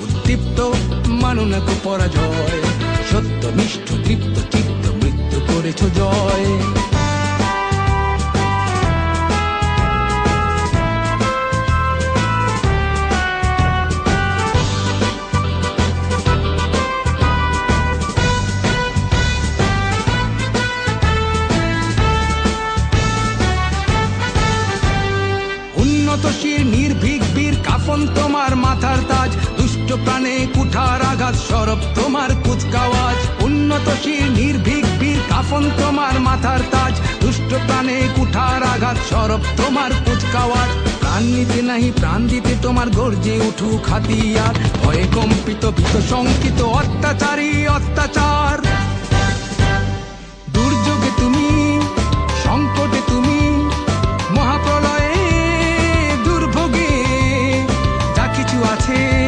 উদ্দীপ্ত মানো না কো পরাজয়, সত্যনিষ্ঠ তৃপ্ত চিত্ত মৃত্যু করেছ জয়। উন্নতশীল নির্ভীক বীর কাফন তোমার মাথার তাজ, দুষ্ট প্রাণে কুঠার আঘাত সরব তোমার কুচকাওয়াজ। উন্নতশীল নির্ভীক বীর কাফন তোমার মাথার তাজ, দুষ্ট প্রাণে কুঠার আঘাত সরব তোমার কুচকাওয়াজ। প্রাণ নিতে নাহি প্রাণ দিতে তোমার গর্জে উঠুক হাতিয়ার, ভয়ে কম্পিত ভীত শঙ্কিত অত্যাচারী অত্যাচার।